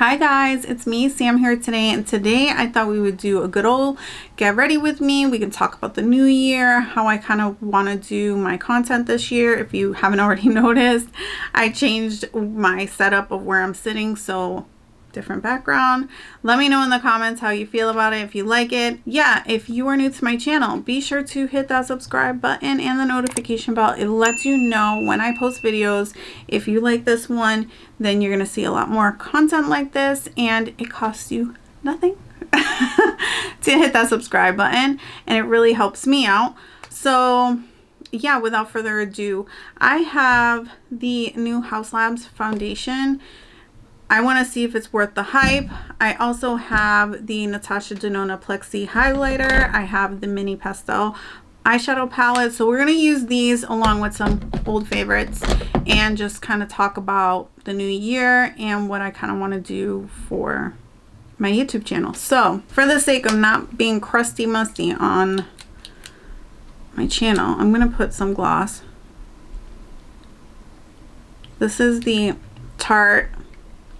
Hi guys, it's me, Sam here today, and today I thought we would do a good old get ready with me. We can talk about the new year, how I kind of want to do my content this year. If you haven't already noticed, I changed my setup of where I'm sitting, so different background. Let me know in the comments how you feel about it, if you like it. Yeah, if you are new to my channel, be sure to hit that subscribe button and the notification bell. It lets you know when I post videos. If you like this one, then you're gonna see a lot more content like this, and it costs you nothing to hit that subscribe button, and it really helps me out. So yeah, without further ado, I have the new Haus Labs foundation. I want to see if it's worth the hype. I also have the Natasha Denona Plexi highlighter. I have the mini Pastel eyeshadow palette. So we're going to use these along with some old favorites and just kind of talk about the new year and what I kind of want to do for my YouTube channel. So for the sake of not being crusty musty on my channel, I'm going to put some gloss. This is the Tarte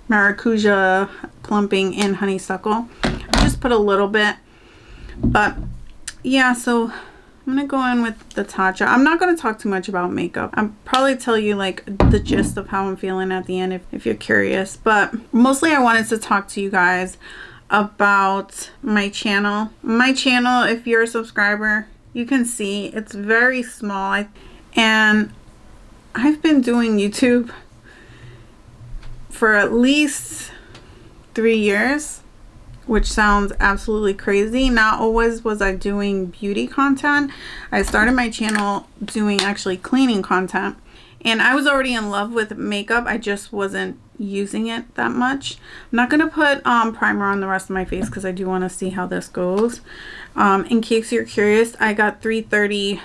Maracuja Plumping in Honeysuckle. I just put a little bit, but yeah, so I'm gonna go in with the Tatcha. I'm not gonna talk too much about makeup. I'll probably tell you like the gist of how I'm feeling at the end if you're curious, but mostly I wanted to talk to you guys about my channel. My channel, if you're a subscriber, you can see it's very small, and I've been doing YouTube for at least 3 years, which sounds absolutely crazy. Not always was I doing beauty content. I started my channel doing actually cleaning content, and I was already in love with makeup. I just wasn't using it that much. I'm not gonna put primer on the rest of my face because I do want to see how this goes. In case you're curious, I got 330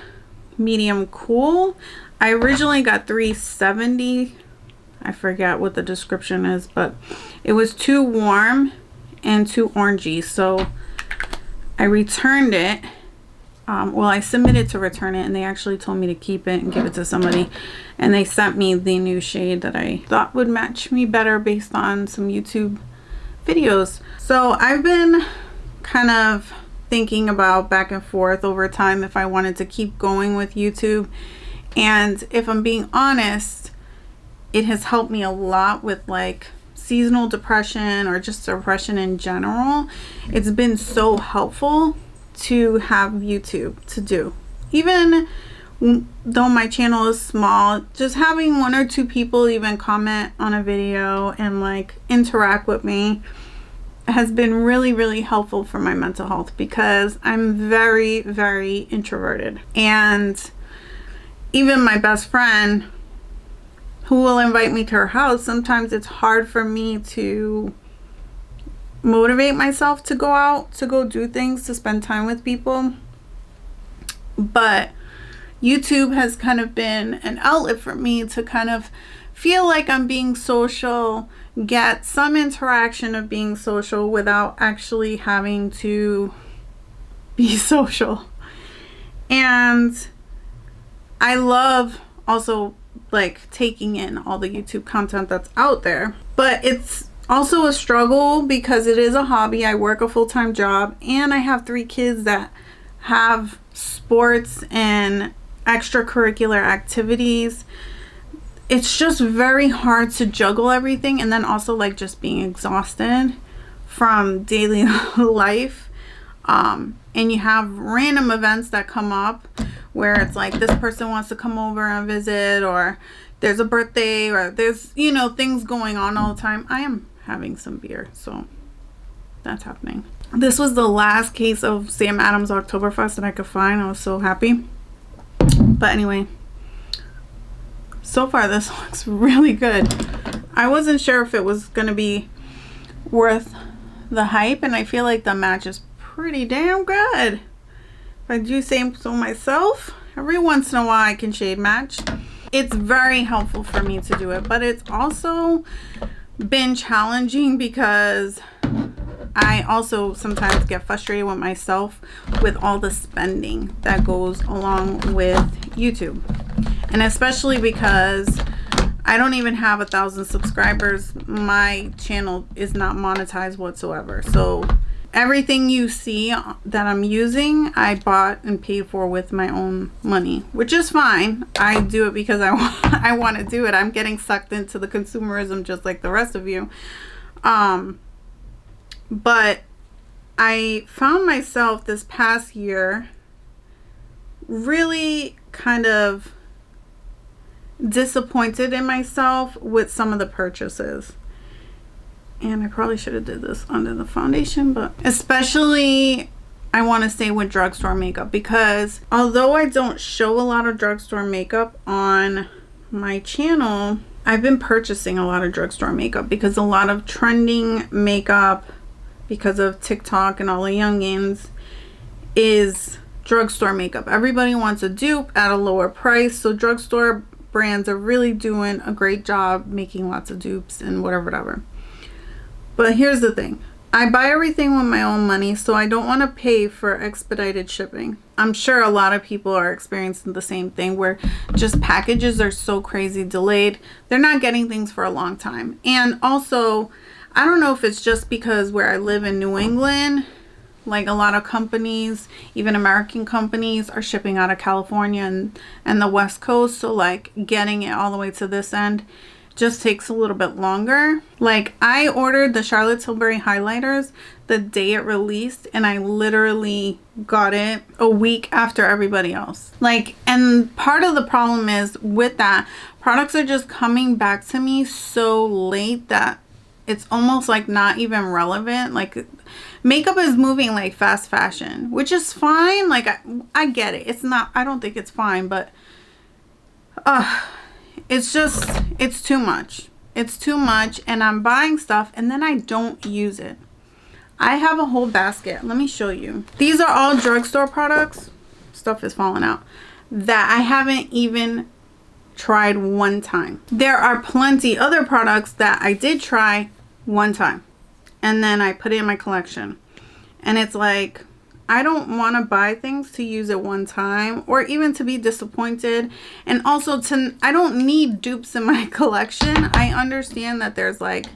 medium cool. I originally got 370. I forget what the description is, but it was too warm and too orangey, so I returned it. Well, I submitted to return it, and they actually told me to keep it and give it to somebody, and they sent me the new shade that I thought would match me better based on some YouTube videos. So I've been kind of thinking about back and forth over time if I wanted to keep going with YouTube, and if I'm being honest, it has helped me a lot with like seasonal depression or just depression in general. It's been so helpful to have YouTube to do. Even though my channel is small, just having 1 or 2 people even comment on a video and like interact with me has been really, really helpful for my mental health, because I'm very, very introverted. And even my best friend, who will invite me to her house, sometimes it's hard for me to motivate myself to go out, to go do things, to spend time with people. But YouTube has kind of been an outlet for me to kind of feel like I'm being social, get some interaction of being social without actually having to be social. And I love also like taking in all the YouTube content that's out there, but it's also a struggle because it is a hobby. I work a full-time job, and I have 3 kids that have sports and extracurricular activities. It's just very hard to juggle everything, and then also like just being exhausted from daily life. And you have random events that come up where it's like this person wants to come over and visit, or there's a birthday, or there's, you know, things going on all the time. I am having some beer, so that's happening. This was the last case of Sam Adams Oktoberfest that I could find. I was so happy. But anyway, so far this looks really good. I wasn't sure if it was going to be worth the hype, and I feel like the match is pretty damn good. If I do say so myself, every once in a while I can shade match. It's very helpful for me to do it, but it's also been challenging because I also sometimes get frustrated with myself with all the spending that goes along with YouTube. And especially because I don't even have 1,000 subscribers. My channel is not monetized whatsoever. So everything you see that I'm using, I bought and paid for with my own money, which is fine. I do it because I want to do it. I'm getting sucked into the consumerism just like the rest of you. But I found myself this past year really kind of disappointed in myself with some of the purchases. And I probably should have did this under the foundation, but especially I want to say with drugstore makeup, because although I don't show a lot of drugstore makeup on my channel, I've been purchasing a lot of drugstore makeup because a lot of trending makeup, because of TikTok and all the youngins, is drugstore makeup. Everybody wants a dupe at a lower price, so drugstore brands are really doing a great job making lots of dupes and whatever. But here's the thing. I buy everything with my own money, so I don't want to pay for expedited shipping. I'm sure a lot of people are experiencing the same thing, where just packages are so crazy delayed. They're not getting things for a long time. And also, I don't know if it's just because where I live in New England, like a lot of companies, even American companies, are shipping out of California and the West Coast. So like getting it all the way to this end just takes a little bit longer. Like I ordered the Charlotte Tilbury highlighters the day it released, and I literally got it a week after everybody else. Like, and part of the problem is with that, products are just coming back to me so late that it's almost like not even relevant. Like makeup is moving like fast fashion, which is fine. Like I get it. It's not, I don't think it's fine, but it's just, it's too much. It's too much, and I'm buying stuff and then I don't use it. I have a whole basket. Let me show you. These are all drugstore products. Stuff is falling out that I haven't even tried one time. There are plenty other products that I did try one time and then I put it in my collection. And it's like, I don't want to buy things to use it one time or even to be disappointed. And also I don't need dupes in my collection. I understand that there's like,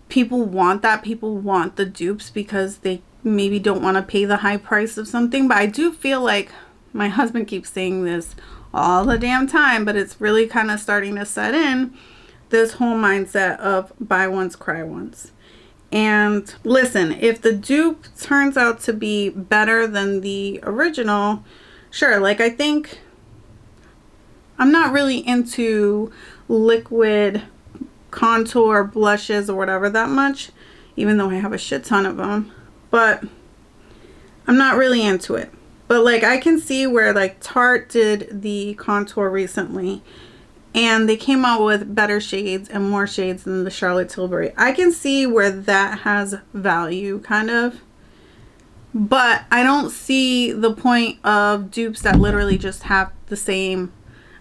people want that. People want the dupes because they maybe don't want to pay the high price of something. But I do feel like, my husband keeps saying this all the damn time, but it's really kind of starting to set in, this whole mindset of buy once, cry once. And listen, if the dupe turns out to be better than the original, sure. Like I think I'm not really into liquid contour blushes or whatever that much, even though I have a shit ton of them, but I'm not really into it. But like I can see where like Tarte did the contour recently and they came out with better shades and more shades than the Charlotte Tilbury. I can see where that has value kind of, but I don't see the point of dupes that literally just have the same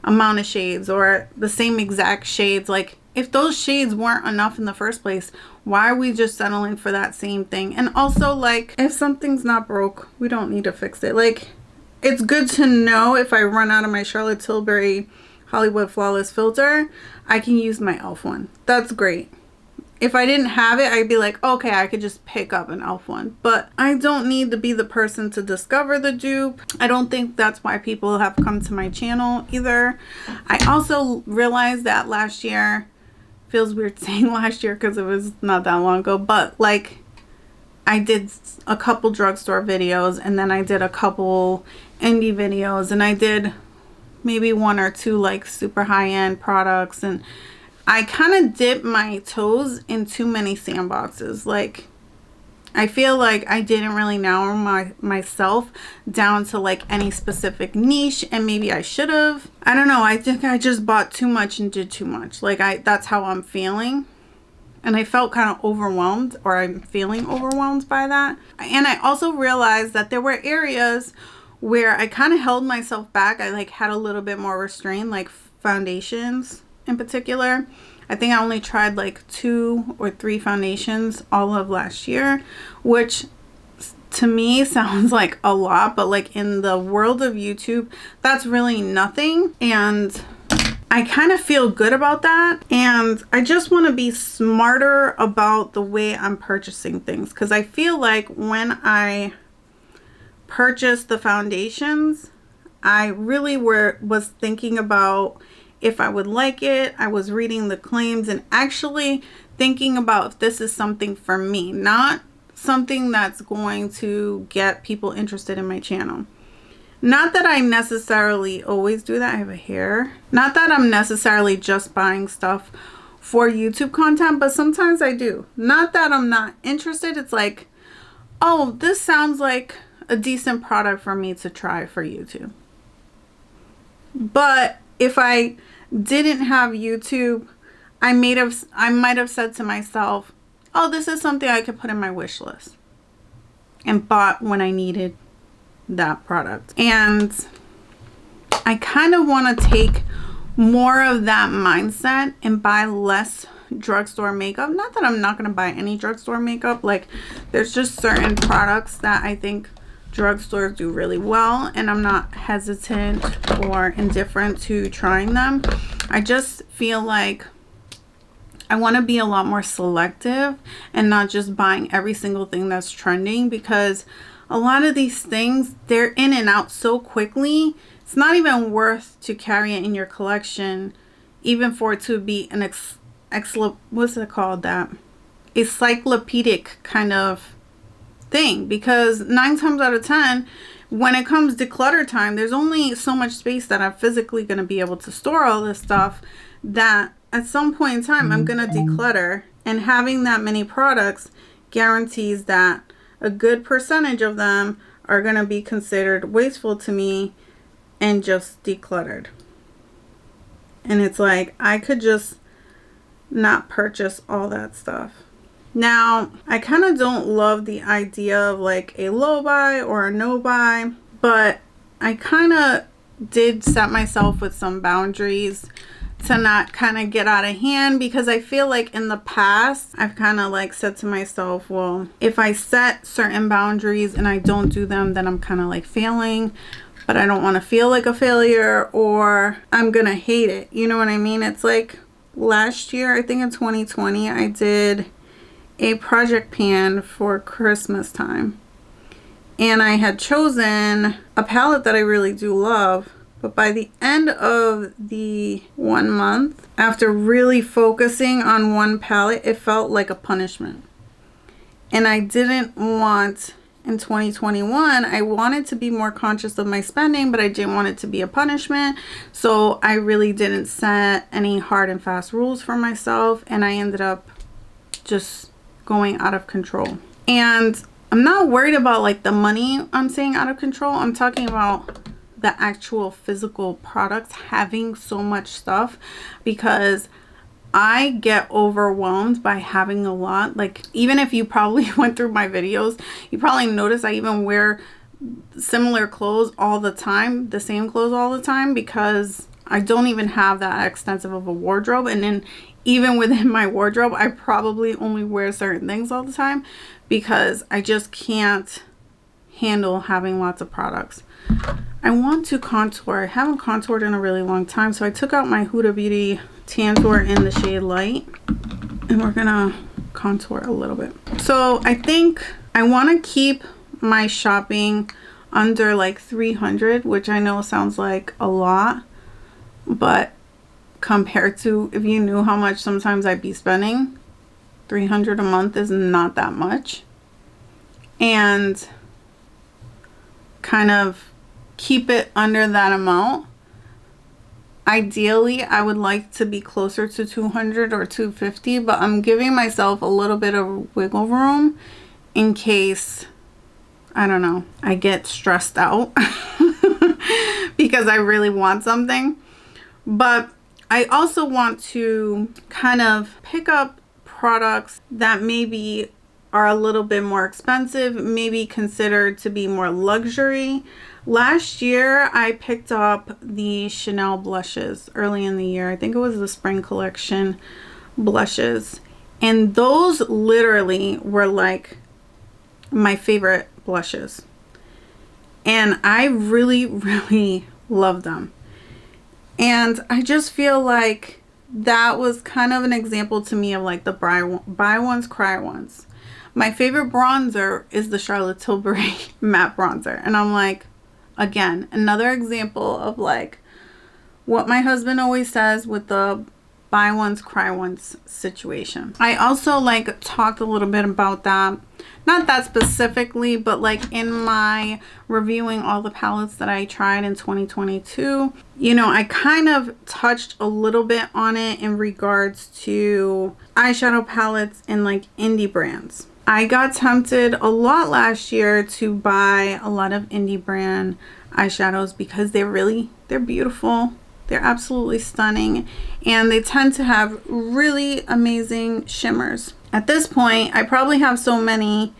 amount of shades or the same exact shades. Like if those shades weren't enough in the first place, why are we just settling for that same thing? And also, like, if something's not broke, we don't need to fix it. Like, it's good to know if I run out of my Charlotte Tilbury Hollywood Flawless filter, I can use my e.l.f. one. That's great. If I didn't have it, I'd be like, okay, I could just pick up an e.l.f. one. But I don't need to be the person to discover the dupe. I don't think that's why people have come to my channel either. I also realized that last year, feels weird saying last year because it was not that long ago, but like I did a couple drugstore videos and then I did a couple indie videos and I did maybe one or two like super high-end products, and I kind of dipped my toes in too many sandboxes. Like I feel like I didn't really narrow myself down to like any specific niche, and maybe I should have. I don't know. I think I just bought too much and did too much. Like that's how I'm feeling. And I felt kind of overwhelmed, or I'm feeling overwhelmed by that. And I also realized that there were areas where I kind of held myself back. I like had a little bit more restraint, like foundations in particular. I think I only tried like 2 or 3 foundations all of last year, which to me sounds like a lot, but like in the world of YouTube, that's really nothing. And I kind of feel good about that, and I just want to be smarter about the way I'm purchasing things, because I feel like when I purchased the foundations, I really was thinking about if I would like it. I was reading the claims and actually thinking about if this is something for me, not something that's going to get people interested in my channel. Not that I necessarily always do that. I have a hair. Not that I'm necessarily just buying stuff for YouTube content, but sometimes I do. Not that I'm not interested. It's like, oh, this sounds like a decent product for me to try for YouTube. But if I didn't have YouTube, I might have said to myself, oh, this is something I could put in my wish list, and bought when I needed that product. And I kind of want to take more of that mindset and buy less drugstore makeup. Not that I'm not going to buy any drugstore makeup. Like, there's just certain products that I think drugstores do really well, and I'm not hesitant or indifferent to trying them. I just feel like I want to be a lot more selective and not just buying every single thing that's trending, because a lot of these things, they're in and out so quickly. It's not even worth to carry it in your collection, even for it to be an what's it called, that encyclopedic kind of thing, because 9 times out of 10, when it comes declutter time, there's only so much space that I'm physically going to be able to store all this stuff, that at some point in time I'm going to declutter, and having that many products guarantees that a good percentage of them are going to be considered wasteful to me and just decluttered. And it's like, I could just not purchase all that stuff. Now, I kind of don't love the idea of like a low buy or a no buy, but I kind of did set myself with some boundaries to not kind of get out of hand, because I feel like in the past I've kind of like said to myself, well, if I set certain boundaries and I don't do them, then I'm kind of like failing, but I don't want to feel like a failure or I'm gonna hate it. You know what I mean? It's like last year, I think in 2020, I did a project pan for Christmas time, and I had chosen a palette that I really do love. But by the end of the 1 month, after really focusing on one palette, it felt like a punishment. And I didn't want, in 2021, I wanted to be more conscious of my spending, but I didn't want it to be a punishment. So I really didn't set any hard and fast rules for myself, and I ended up just going out of control. And I'm not worried about like the money I'm saying out of control. I'm talking about the actual physical products having so much stuff, because I get overwhelmed by having a lot. Like, even if you probably went through my videos, you probably noticed I even wear similar clothes all the time, the same clothes all the time, because I don't even have that extensive of a wardrobe. And then even within my wardrobe, I probably only wear certain things all the time, because I just can't handle having lots of products. I want to contour. I haven't contoured in a really long time, so I took out my Huda Beauty Tantour in the shade Light, and we're gonna contour a little bit. So I think I want to keep my shopping under like 300, which I know sounds like a lot, but compared to, if you knew how much sometimes I'd be spending, 300 a month is not that much. And kind of keep it under that amount. Ideally, I would like to be closer to 200 or 250, but I'm giving myself a little bit of wiggle room in case, I don't know, I get stressed out because I really want something. But I also want to kind of pick up products that maybe are a little bit more expensive, maybe considered to be more luxury. Last year, I picked up the Chanel blushes early in the year. I think it was the spring collection blushes. And those literally were like my favorite blushes. And I really, really love them. And I just feel like that was kind of an example to me of like the buy once, cry once. My favorite bronzer is the Charlotte Tilbury matte bronzer. And I'm like, again, another example of like what my husband always says with the buy once, cry once situation. I also like talked a little bit about that. Not that specifically, but like in my reviewing all the palettes that I tried in 2022, you know, I kind of touched a little bit on it in regards to eyeshadow palettes and like indie brands. I got tempted a lot last year to buy a lot of indie brand eyeshadows because they're beautiful. They're absolutely stunning, and they tend to have really amazing shimmers. At this point, I probably have so many.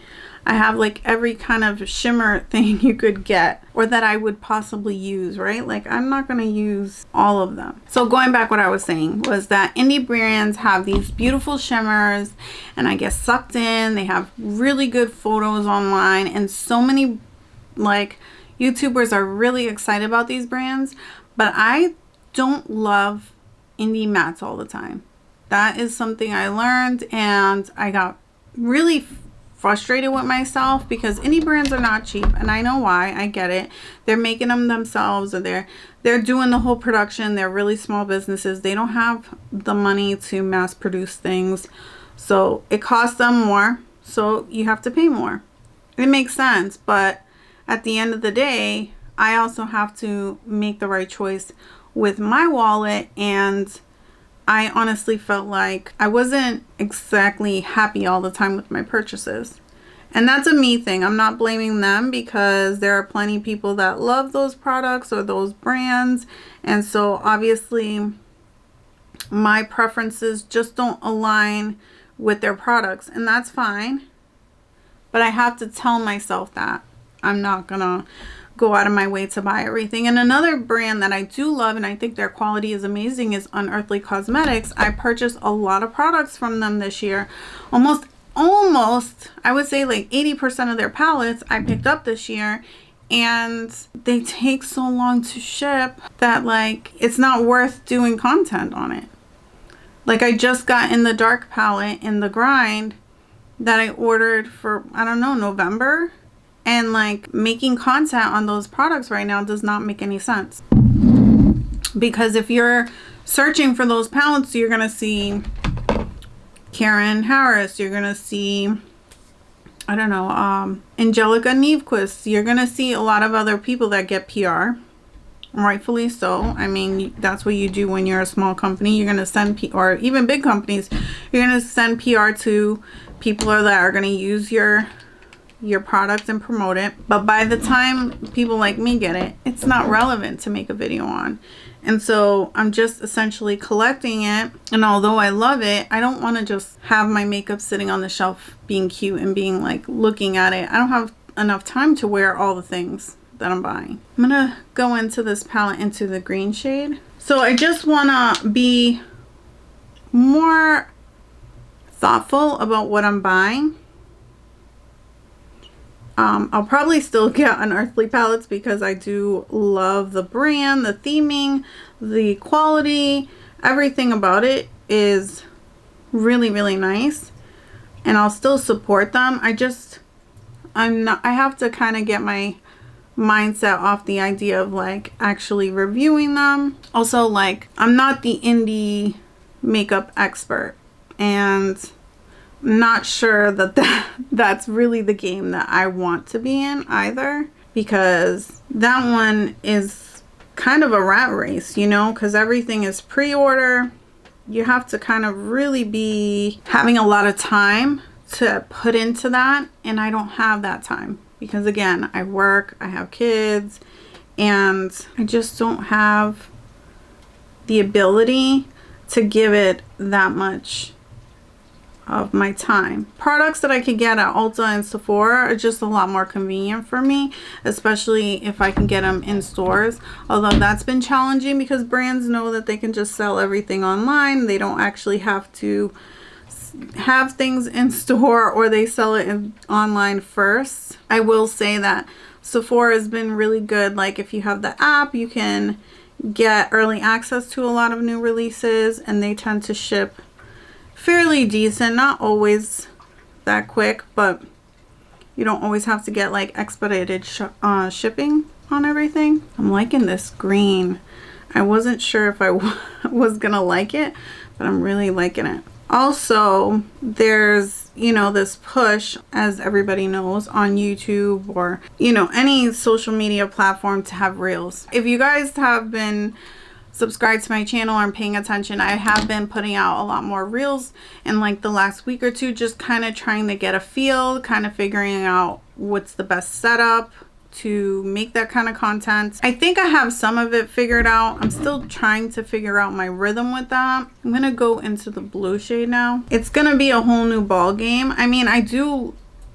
I have like every kind of shimmer thing you could get or that I would possibly use, right? Like I'm not going to use all of them. So going back, what I was saying was that indie brands have these beautiful shimmers and I get sucked in. They have really good photos online, and so many like YouTubers are really excited about these brands, but I don't love indie mattes all the time. That is something I learned, and I got really frustrated with myself because indie brands are not cheap, and I know why. I get it. They're making them themselves, or they're doing the whole production. They're really small businesses. They don't have the money to mass produce things, so it costs them more, so you have to pay more. It makes sense, but at the end of the day, I also have to make the right choice with my wallet, and I honestly felt like I wasn't exactly happy all the time with my purchases. And that's a me thing. I'm not blaming them because there are plenty of people that love those products or those brands, and so obviously my preferences just don't align with their products, and that's fine. But I have to tell myself that I'm not gonna go out of my way to buy everything. And another brand that I do love, and I think their quality is amazing, is Unearthly Cosmetics. I purchased a lot of products from them this year. Almost, I would say like 80% of their palettes I picked up this year. And they take so long to ship that like it's not worth doing content on it. Like I just got in the dark palette in the Grind that I ordered for, I don't know, November. And like making content on those products right now does not make any sense. Because if you're searching for those palettes, you're going to see Karen Harris. You're going to see, I don't know, Angelica Nievequist. You're going to see a lot of other people that get PR. Rightfully so. I mean, that's what you do when you're a small company. You're going to send, or even big companies, you're going to send PR to people that are going to use your product and promote it. But by the time people like me get it, it's not relevant to make a video on. And so I'm just essentially collecting it. And although I love it, I don't want to just have my makeup sitting on the shelf being cute and being like looking at it. I don't have enough time to wear all the things that I'm buying. I'm gonna go into this palette into the green shade. So I just want to be more thoughtful about what I'm buying. I'll probably still get Unearthly palettes because I do love the brand, the theming, the quality, everything about it is really, really nice. And I'll still support them. I have to kind of get my mindset off the idea of like actually reviewing them. Also, like, I'm not the indie makeup expert, and not sure that's really the game that I want to be in either, because that one is kind of a rat race, you know, because everything is pre-order. You have to kind of really be having a lot of time to put into that, and I don't have that time because again, I work, I have kids, and I just don't have the ability to give it that much of my time. Products that I could get at Ulta and Sephora are just a lot more convenient for me, especially if I can get them in stores. Although that's been challenging because brands know that they can just sell everything online. They don't actually have to have things in store, or they sell it online first. I will say that Sephora has been really good. Like if you have the app, you can get early access to a lot of new releases, and they tend to ship fairly decent. Not always that quick, but you don't always have to get like expedited shipping on everything. I'm liking this green. I wasn't sure if I was gonna like it, but I'm really liking it. Also, there's, you know, this push, as everybody knows, on YouTube or, you know, any social media platform to have reels. If you guys have been subscribed to my channel or paying attention, I have been putting out a lot more reels in like the last week or two, just kind of trying to get a feel, kind of figuring out what's the best setup to make that kind of content. I think I have some of it figured out. I'm still trying to figure out my rhythm with that. I'm gonna go into the blue shade now. It's gonna be a whole new ball game. I mean,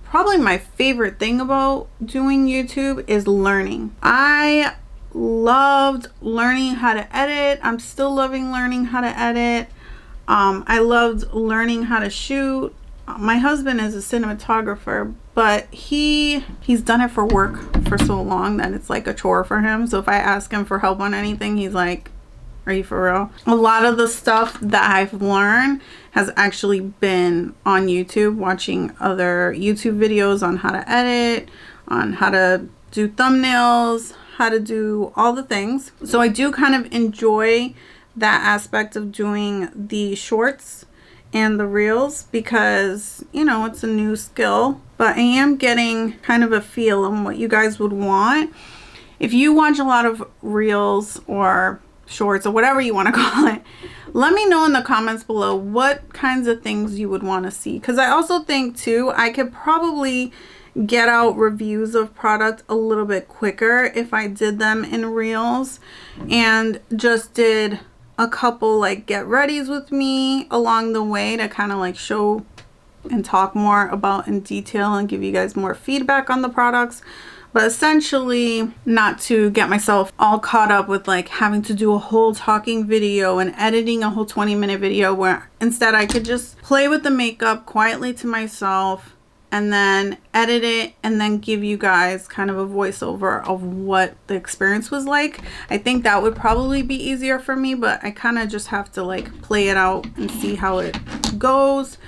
probably my favorite thing about doing YouTube is learning. I loved learning how to edit. I'm still loving learning how to edit. I loved learning how to shoot. My husband is a cinematographer, but he's done it for work for so long that it's like a chore for him. So if I ask him for help on anything, he's like, are you for real? A lot of the stuff that I've learned has actually been on YouTube, watching other YouTube videos on how to edit, on how to do thumbnails, how to do all the things. So I do kind of enjoy that aspect of doing the shorts and the reels because, you know, it's a new skill, but I am getting kind of a feel on what you guys would want. If you watch a lot of reels or shorts or whatever you want to call it, let me know in the comments below what kinds of things you would want to see, because I also think too I could probably get out reviews of product a little bit quicker if I did them in reels and just did a couple like get readies with me along the way to kind of like show and talk more about in detail and give you guys more feedback on the products, but essentially not to get myself all caught up with like having to do a whole talking video and editing a whole 20-minute video, where instead I could just play with the makeup quietly to myself and then edit it and then give you guys kind of a voiceover of what the experience was like. I think that would probably be easier for me, but I kind of just have to like play it out and see how it goes.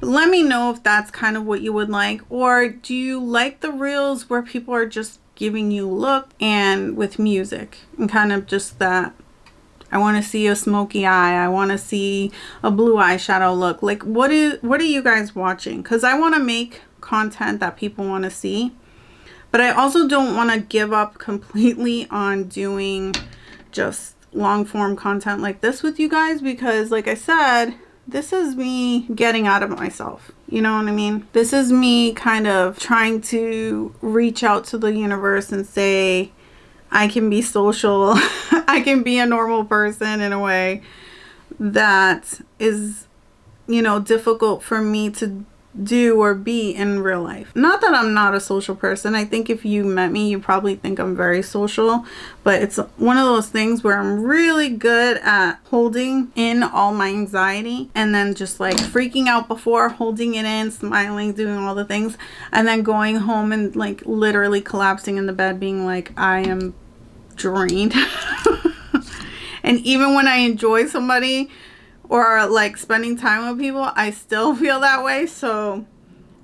Let me know if that's kind of what you would like, or do you like the reels where people are just giving you look and with music and kind of just that, I want to see a smoky eye, I want to see a blue eyeshadow look. Like what are you guys watching? Because I want to make content that people want to see, but I also don't want to give up completely on doing just long form content like this with you guys, because like I said, this is me getting out of myself, you know what I mean? This is me kind of trying to reach out to the universe and say I can be social. I can be a normal person in a way that is, you know, difficult for me to do or be in real life. Not that I'm not a social person. I think if you met me, you probably think I'm very social, but it's one of those things where I'm really good at holding in all my anxiety and then just like freaking out before, holding it in, smiling, doing all the things, and then going home and like literally collapsing in the bed being like, I am drained. And even when I enjoy somebody or like spending time with people, I still feel that way. So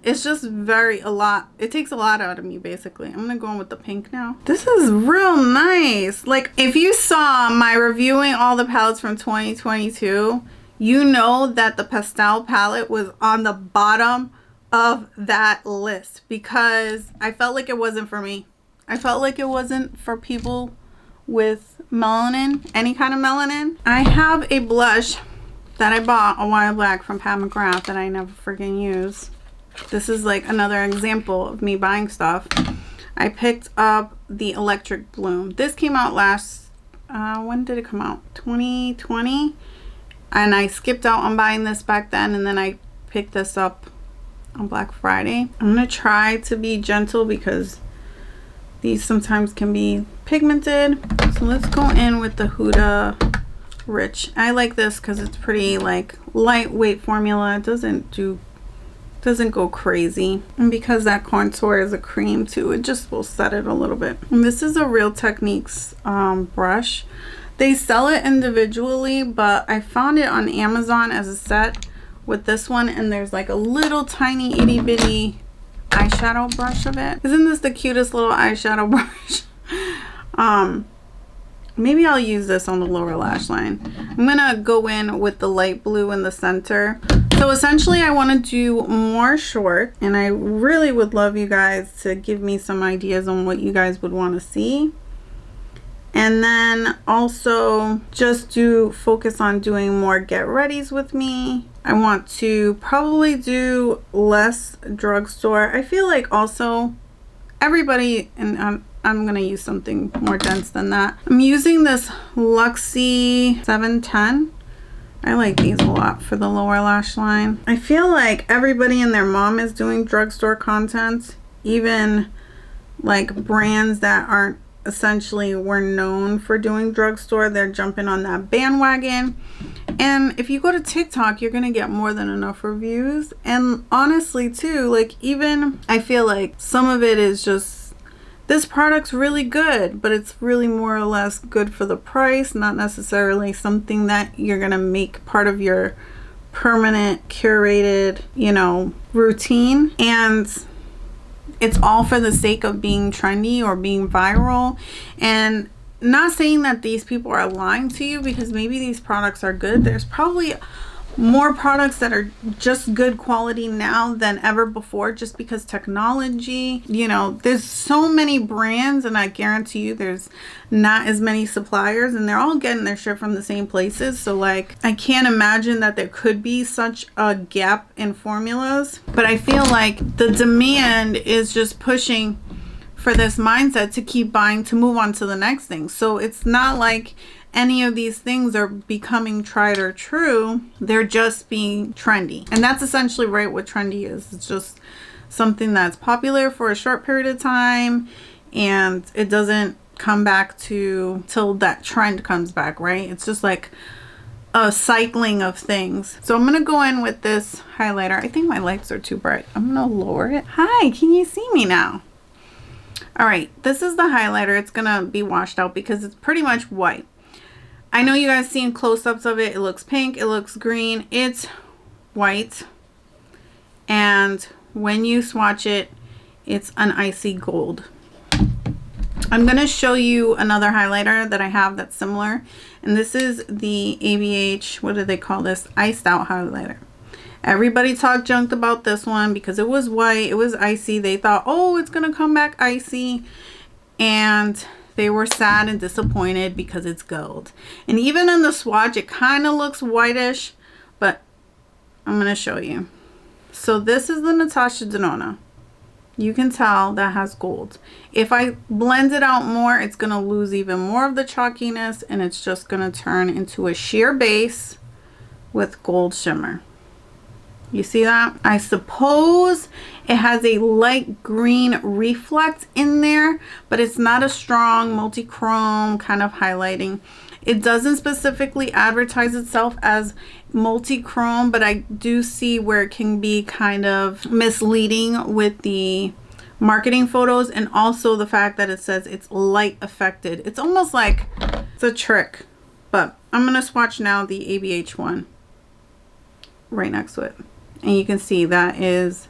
it's just it takes a lot out of me basically. I'm gonna go in with the pink now. This is real nice. Like if you saw my reviewing all the palettes from 2022, you know that the Pastel palette was on the bottom of that list because I felt like it wasn't for me. I felt like it wasn't for people with melanin, any kind of melanin. I have a blush that I bought a while back from Pat McGrath that I never freaking use. This is like another example of me buying stuff. I picked up the Electric Bloom. This came out when did it come out? 2020. And I skipped out on buying this back then, and then I picked this up on Black Friday. I'm gonna try to be gentle because these sometimes can be pigmented. So let's go in with the Huda Rich. I like this because it's pretty like lightweight formula. It doesn't go crazy, and because that contour is a cream too, it just will set it a little bit. And this is a Real Techniques brush. They sell it individually, but I found it on Amazon as a set with this one, and there's like a little tiny itty bitty eyeshadow brush of it. Isn't this the cutest little eyeshadow brush? Maybe I'll use this on the lower lash line. I'm gonna go in with the light blue in the center. So essentially I want to do more short, and I really would love you guys to give me some ideas on what you guys would want to see. And then also just focus on doing more get readies with me. I want to probably do less drugstore. I feel like also everybody, and I'm gonna use something more dense than that. I'm using this Luxie 710. I like these a lot for the lower lash line. I feel like everybody and their mom is doing drugstore content, even like brands that aren't essentially were known for doing drugstore, they're jumping on that bandwagon. And if you go to TikTok, you're gonna get more than enough reviews. And honestly too, like, even I feel like some of it is just, this product's really good, but it's really more or less good for the price, not necessarily something that you're gonna make part of your permanent curated, you know, routine. And it's all for the sake of being trendy or being viral. And not saying that these people are lying to you, because maybe these products are good. There's probably more products that are just good quality now than ever before, just because technology, you know, there's so many brands, and I guarantee you there's not as many suppliers, and they're all getting their shit from the same places. So like, I can't imagine that there could be such a gap in formulas, but I feel like the demand is just pushing for this mindset to keep buying, to move on to the next thing. So it's not like any of these things are becoming tried or true. They're just being trendy. And that's essentially right what trendy is. It's just something that's popular for a short period of time, and it doesn't come back to till that trend comes back, right? It's just like a cycling of things. So I'm gonna go in with this highlighter. I think my lights are too bright. I'm gonna lower it. Hi, can you see me now? All right, this is the highlighter. It's gonna be washed out because it's pretty much white. I know you guys seen close-ups of it. It looks pink, it looks green, it's white. And when you swatch it, it's an icy gold. I'm gonna show you another highlighter that I have that's similar. And this is the ABH, what do they call this? Iced out highlighter. Everybody talked junk about this one because it was white, it was icy. They thought, oh, it's gonna come back icy. And they were sad and disappointed because it's gold. And even in the swatch, it kind of looks whitish, but I'm going to show you. So this is the Natasha Denona. You can tell that has gold. If I blend it out more, it's going to lose even more of the chalkiness, and it's just going to turn into a sheer base with gold shimmer. You see that? I suppose it has a light green reflect in there, but it's not a strong multi-chrome kind of highlighting. It doesn't specifically advertise itself as multi-chrome, but I do see where it can be kind of misleading with the marketing photos, and also the fact that it says it's light affected. It's almost like it's a trick. But I'm going to swatch now the ABH one right next to it. And you can see that is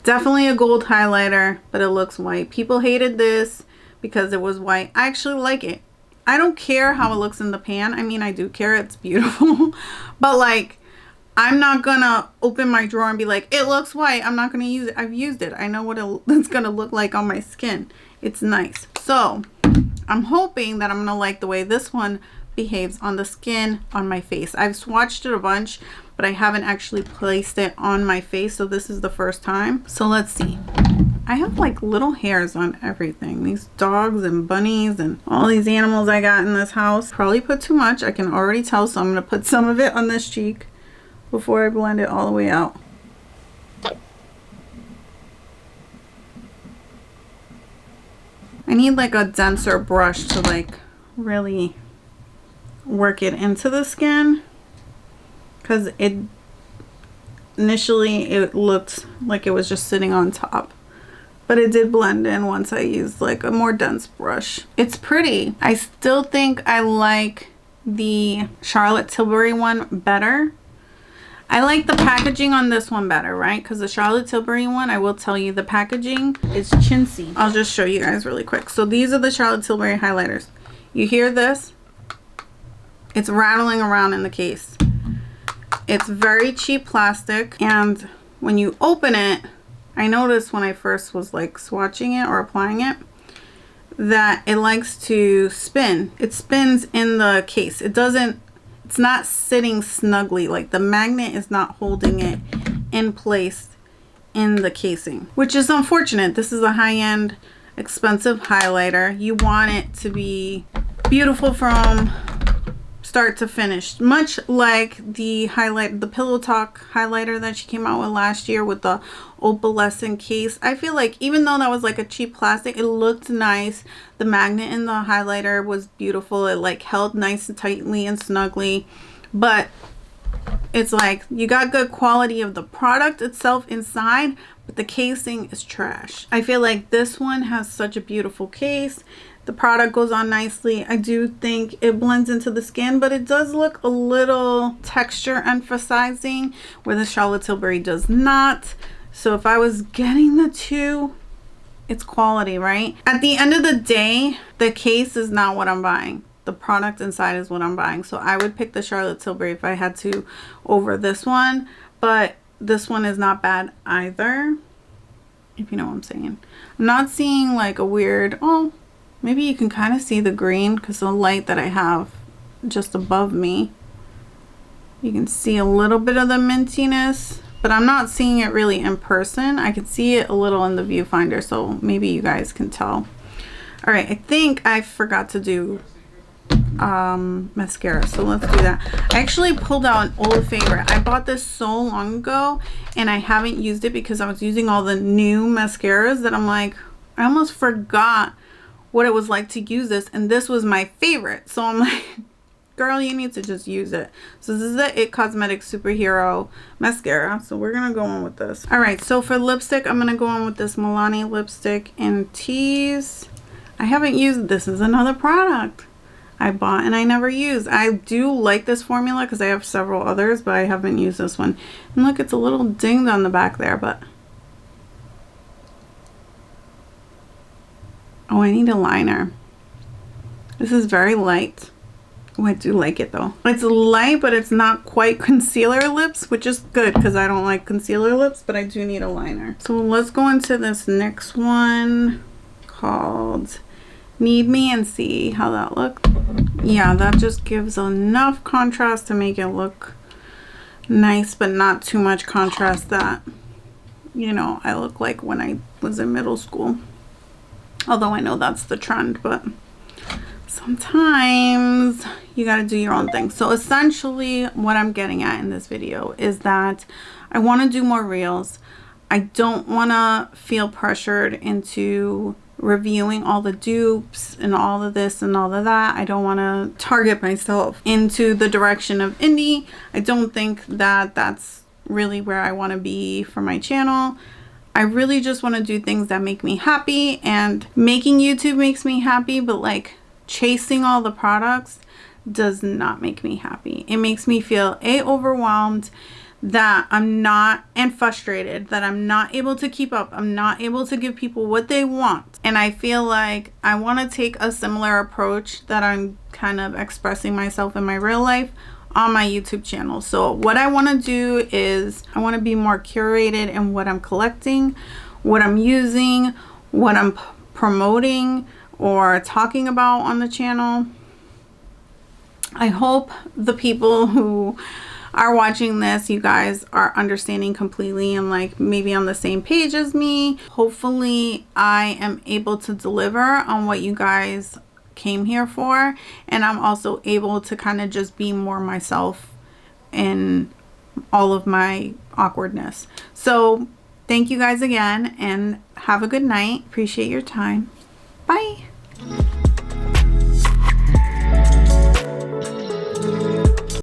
definitely a gold highlighter, but it looks white. People hated this because it was white. I actually like it. I don't care how it looks in the pan. I mean, I do care. It's beautiful. But like, I'm not gonna open my drawer and be like, it looks white, I'm not gonna use it. I've used it. I know what it's gonna look like on my skin. It's nice. So I'm hoping that I'm gonna like the way this one behaves on the skin, on my face. I've swatched it a bunch, but I haven't actually placed it on my face, so this is the first time. So let's see. I have like little hairs on everything. These dogs and bunnies and all these animals I got in this house. Probably put too much, I can already tell, so I'm gonna put some of it on this cheek before I blend it all the way out. I need like a denser brush to like really work it into the skin, because initially it looked like it was just sitting on top, but it did blend in once I used like a more dense brush. It's pretty. I still think I like the Charlotte Tilbury one better. I like the packaging on this one better, right? Because the Charlotte Tilbury one, I will tell you, the packaging is chintzy. I'll just show you guys really quick. So these are the Charlotte Tilbury highlighters. You hear this? It's rattling around in the case. It's very cheap plastic, and when you open it, I noticed when I first was like swatching it or applying it, that it likes to spin. It spins in the case. It's not sitting snugly, like the magnet is not holding it in place in the casing, which is unfortunate. This is a high-end, expensive highlighter. You want it to be beautiful from start to finish, much like the Pillow Talk highlighter that she came out with last year with the opalescent case. I feel like even though that was like a cheap plastic, it looked nice. The magnet in the highlighter was beautiful. It like held nice and tightly and snugly, but it's like you got good quality of the product itself inside, but the casing is trash. I feel like this one has such a beautiful case. The product goes on nicely. I do think it blends into the skin, but it does look a little texture emphasizing where the Charlotte Tilbury does not. So if I was getting the two, it's quality, right? At the end of the day, the case is not what I'm buying. The product inside is what I'm buying. So I would pick the Charlotte Tilbury if I had to over this one, but this one is not bad either, if you know what I'm saying. I'm not seeing like a weird, oh, maybe you can kind of see the green because the light that I have just above me. You can see a little bit of the mintiness, but I'm not seeing it really in person. I can see it a little in the viewfinder, so maybe you guys can tell. All right, I think I forgot to do mascara, so let's do that. I actually pulled out an old favorite. I bought this so long ago and I haven't used it because I was using all the new mascaras that I'm like, I almost forgot what it was like to use this, and this was my favorite. So I'm like, girl, you need to just use it. So this is the It Cosmetics Superhero Mascara. So we're gonna go on with this. All right, so for lipstick, I'm gonna go on with this Milani lipstick in Tease. I haven't used this. Is another product I bought and I never use. I do like this formula because I have several others, but I haven't used this one. And look, it's a little dinged on the back there, but oh, I need a liner. This is very light. Oh, I do like it though. It's light, but it's not quite concealer lips, which is good because I don't like concealer lips, but I do need a liner. So let's go into this next one called Need Me and see how that looks. Yeah, that just gives enough contrast to make it look nice, but not too much contrast that, you know, I look like when I was in middle school. Although I know that's the trend, but sometimes you got to do your own thing. So essentially what I'm getting at in this video is that I want to do more reels. I don't want to feel pressured into reviewing all the dupes and all of this and all of that. I don't want to target myself into the direction of indie. I don't think that that's really where I want to be for my channel. I really just want to do things that make me happy, and making YouTube makes me happy, but like chasing all the products does not make me happy. It makes me feel overwhelmed, that I'm not, and frustrated that I'm not able to keep up. I'm not able to give people what they want. And I feel like I want to take a similar approach that I'm kind of expressing myself in my real life on my YouTube channel. So what I want to do is I want to be more curated in what I'm collecting, what I'm using, what I'm promoting or talking about on the channel. I hope the people who are watching this, you guys are understanding completely and like maybe on the same page as me. Hopefully I am able to deliver on what you guys came here for, and I'm also able to kind of just be more myself in all of my awkwardness. So thank you guys again and have a good night. Appreciate your time. Bye.